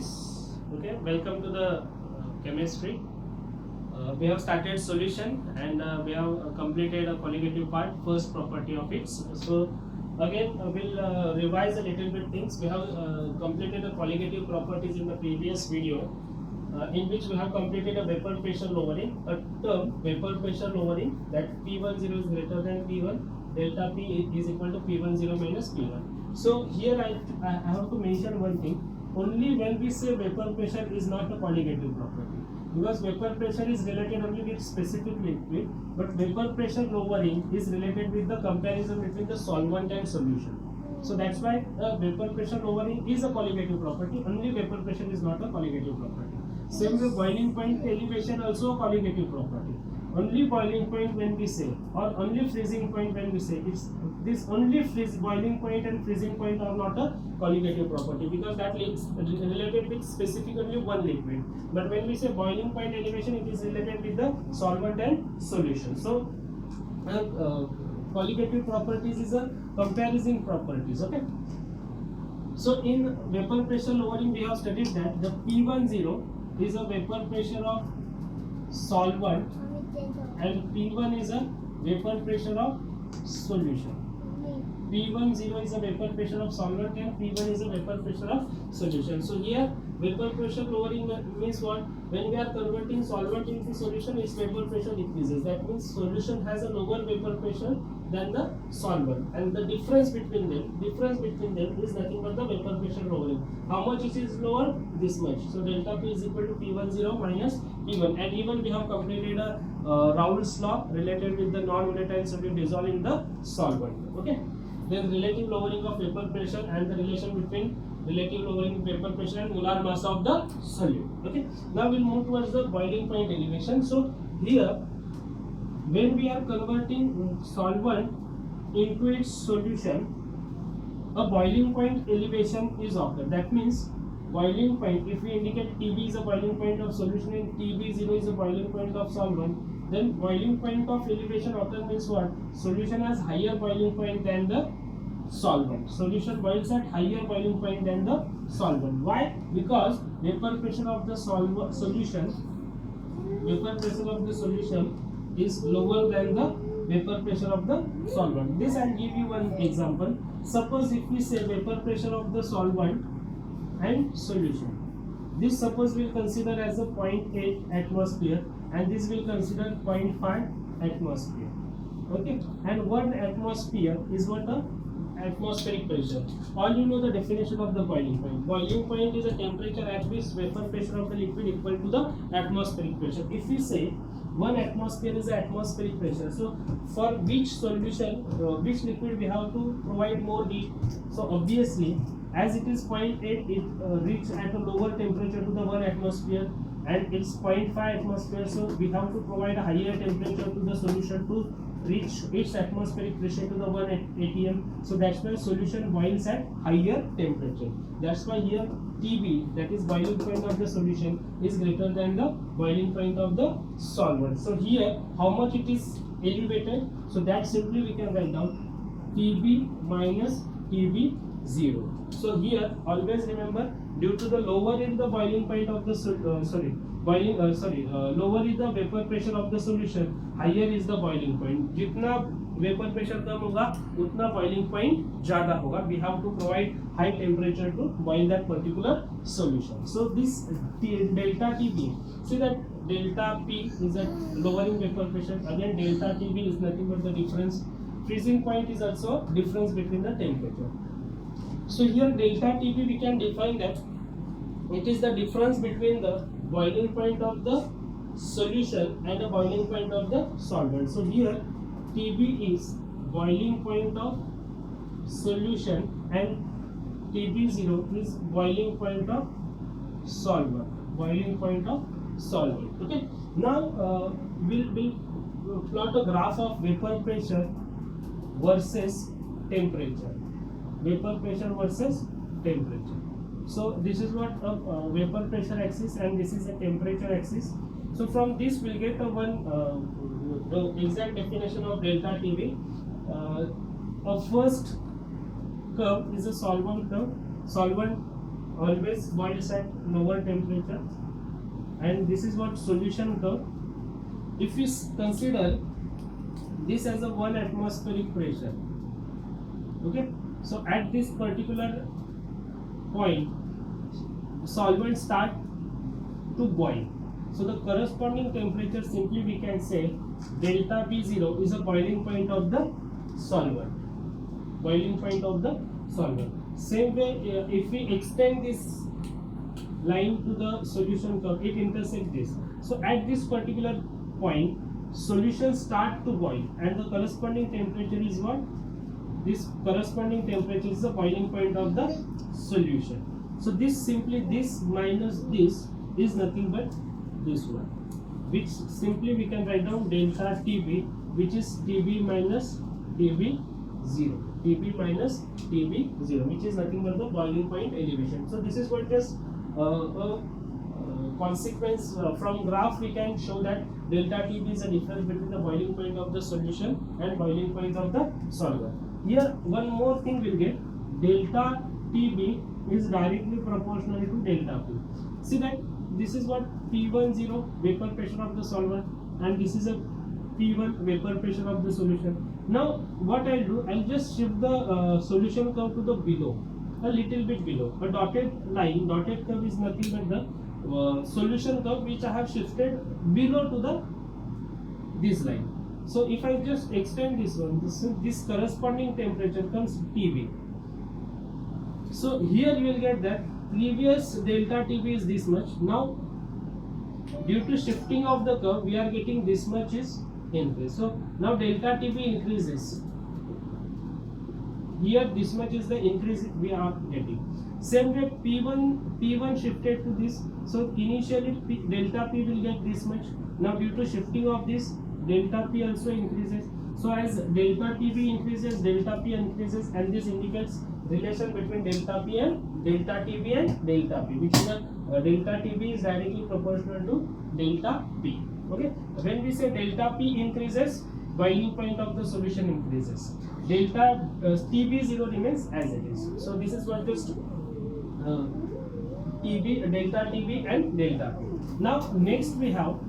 students, okay, welcome to the chemistry. We have started solution and we have completed a colligative part, first property of it. So again we'll revise a little bit things. We have completed the colligative properties in the previous video, in which we have completed a vapor pressure lowering, a term vapor pressure lowering, that P10 is greater than P1, delta P is equal to P10 minus P1. So here I have to mention one thing. Only when we say vapor pressure is not a colligative property, because vapor pressure is related only with specific liquid, but vapor pressure lowering is related with the comparison between the solvent and solution. So that's why vapor pressure lowering is a colligative property, only vapor pressure is not a colligative property. Same way boiling point elevation also a colligative property. Only boiling point when we say, or only freezing point when we say, it's this only boiling point and freezing point are not a colligative property, because that is related with specifically one liquid. But when we say boiling point elevation, it is related with the solvent and solution. So colligative properties is a comparison properties. Okay. So in vapor pressure lowering, we have studied that the P10 is a vapor pressure of solvent and P1 is a vapor pressure of solution. P10 is a vapor pressure of solvent and P1 is a vapor pressure of solution. So here vapor pressure lowering means what? When we are converting solvent into solution, its vapor pressure decreases. That means solution has a lower vapor pressure than the solvent, and the difference between them is nothing but the vapor pressure lowering. How much it is lower? This much. So delta P is equal to P10 minus P1, and even we have completed a Raoult's law related with the non-volatile solute dissolved in the solvent. Okay. Then relative lowering of vapor pressure and the relation between relative lowering of vapor pressure and molar mass of the solute. Okay. Now we'll move towards the boiling point elevation. So here, when we are converting solvent into its solution, a boiling point elevation is occurred. That means boiling point, if we indicate TB is a boiling point of solution and TB0 is a boiling point of solvent, then boiling point of elevation occur means what? Solution has higher boiling point than the solvent. Solution boils at higher boiling point than the solvent. Why? Because vapor pressure of the solution is lower than the vapor pressure of the solvent. This I'll give you one example. Suppose if we say vapor pressure of the solvent and solution, this suppose we'll consider as a 0.8 atmosphere and this will consider 0.5 atmosphere. Okay, and 1 atmosphere is what? A atmospheric pressure. All you know the definition of the boiling point. Boiling point is a temperature at which vapor pressure of the liquid equal to the atmospheric pressure. If we say 1 atmosphere is the atmospheric pressure, so for which solution, which liquid we have to provide more heat? So obviously, as it is 0.8, it reaches at a lower temperature to the 1 atmosphere, and it's 0.5 atmosphere, so we have to provide a higher temperature to the solution to reach its atmospheric pressure to the 1 atm. So that's why solution boils at higher temperature. That's why here TB, that is boiling point of the solution, is greater than the boiling point of the solvent. So here how much it is elevated? So that simply we can write down TB minus TB0. So here always remember, due to the lower in the boiling point of the lower is the vapor pressure of the solution, higher is the boiling point. जितना vapor pressure कम होगा उतना boiling point ज़्यादा होगा. We have to provide high temperature to boil that particular solution. So this delta TB, see that delta P is a lowering vapor pressure. Again delta TB is nothing but the difference. Freezing point is also difference between the temperature. So here delta TB we can define that it is the difference between the boiling point of the solution and the boiling point of the solvent. So here TB is boiling point of solution and TB0 is boiling point of solvent. Okay. Now we'll plot a graph of vapor pressure versus temperature. Vapor pressure versus temperature. So this is what a vapor pressure axis and this is a temperature axis. So from this we'll get the exact definition of delta TB. A first curve is a solvent curve. Solvent always boils at lower temperature, and this is what solution curve. If we consider this as a 1 atmospheric pressure, okay, so at this particular point solvent start to boil, so the corresponding temperature simply we can say delta P0 is a boiling point of the solvent, boiling point of the solvent. Same way, if we extend this line to the solution curve, it intersects this. So at this particular point, solution start to boil, and the corresponding temperature is what? This corresponding temperature is the boiling point of the solution. So this simply, this minus this is nothing but this one, which simply we can write down delta TB, which is TB minus TB0. TB minus TB0, which is nothing but the boiling point elevation. So this is what just consequence from graph we can show that delta TB is a difference between the boiling point of the solution and boiling point of the solvent. Here one more thing we'll get, delta TB is directly proportional to delta P. See that this is what P10 vapor pressure of the solvent, and this is a P1 vapor pressure of the solution. Now what I'll do, I'll just shift the solution curve to the below, a little bit below. A dotted line, dotted curve is nothing but the solution curve which I have shifted below to the this line. So if I just extend this one, this corresponding temperature comes TB. So here you will get that previous delta TB is this much. Now due to shifting of the curve, we are getting this much is increase. So now delta TB increases. Here this much is the increase we are getting. Same way P1 shifted to this. So initially delta P will get this much. Now due to shifting of this, delta P also increases. So as delta TB increases, delta P increases, and this indicates relation between delta P and delta TB and delta P, which is delta TB is directly proportional to delta P. Okay, when we say delta P increases, boiling point of the solution increases. Delta TB0 remains as it is. So this is what just TB, delta TB and delta P. Now next we have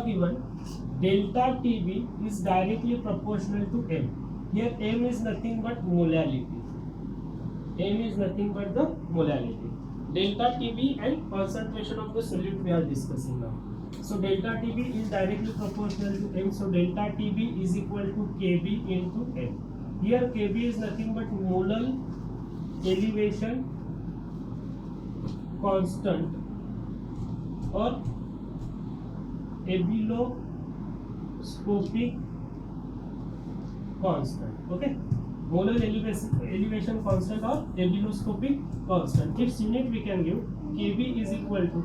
given delta TB is directly proportional to M. Here M is nothing but molality. M is nothing but the molality. Delta TB and concentration of the solute we are discussing now. So delta TB is directly proportional to M. So delta TB is equal to Kb into M. Here Kb is nothing but molar elevation constant or abeloscopic constant. Okay, molar elevation constant or abeloscopic constant. Its unit we can give Kb is equal to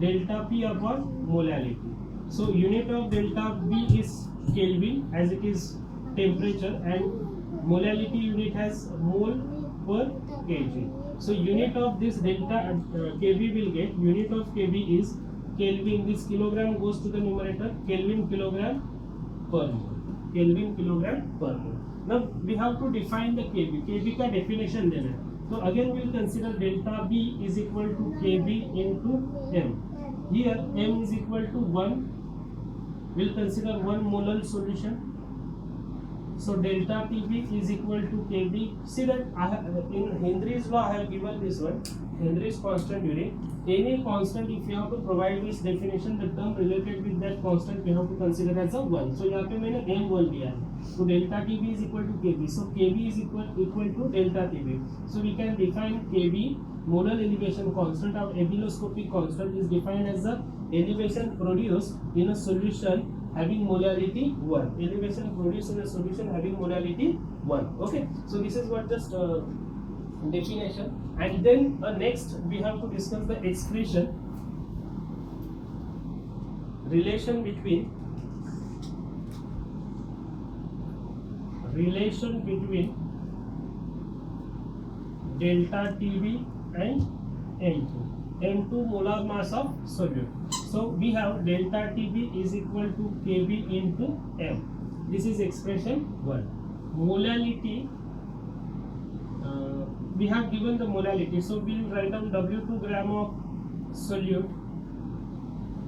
delta P upon molality. So unit of delta B is Kelvin as it is temperature, and molality unit has mole per kg. So unit of this delta Kb will get, unit of Kb is Kelvin, this kilogram goes to the numerator, Kelvin kilogram per mole. Kelvin kilogram per mole. Now we have to define the Kb. Kb का definition देना है. So again we will consider delta B is equal to Kb into M. Here M is equal to 1. We will consider 1 molar solution. So delta TB is equal to Kb. See that in Henry's law I have given this one. Henry's constant unit. Any constant, if you have to provide this definition, the term related with that constant we have to consider as a 1. So यहाँ पे मैंने M1 लिया है. So delta TB is equal to Kb. So Kb is equal to delta TB. So we can define Kb, molar elevation constant or abeloscopic constant, is defined as the elevation produced in a solution having molarity 1. Elevation produced in a solution having molarity 1. Okay. So this is what just definition. And then next we have to discuss the expression, relation between delta TB and M2 molar mass of solute. So we have delta TB is equal to Kb into M. This is expression 1. Molality we have given the molality, so we will write down W2 gram of solute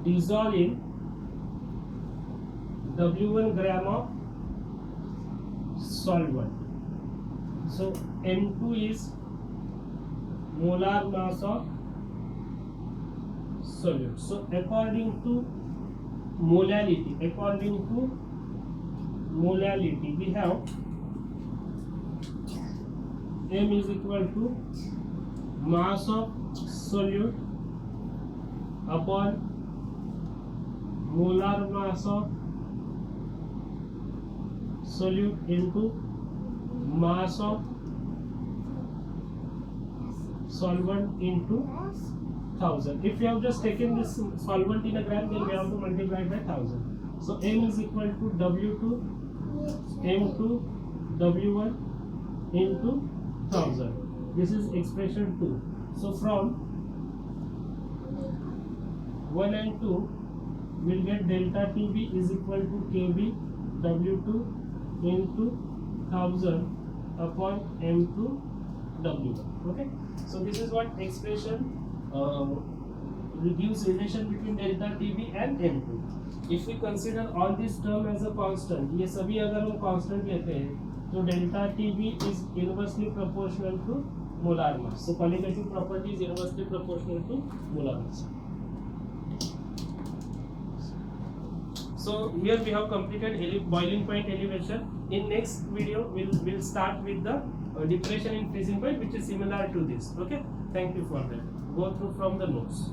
dissolve in W1 gram of solvent. So M2 is molar mass of solute. So according to molality, we have M is equal to mass of solute upon molar mass of solute into mass of solvent into 1000. If you have just taken this solvent in a gram, then we have to multiply by 1000. So M is equal to W2 M2 W1 into 1000. This is expression 2. So from 1 and 2 we'll get delta TB is equal to KB W2 into 1000 upon M2 W1. Okay, so this is what expression gives relation between delta TB and M2. If we consider all this term as a constant, ये सभी अगर हम constant लेते हैं तो delta TB is inversely proportional to molar mass. So colligative property is inversely proportional to molar mass. So here we have completed boiling point elevation. In next video we'll start with the depression in freezing point, which is similar to this. Okay, thank you for that. Go through from the notes.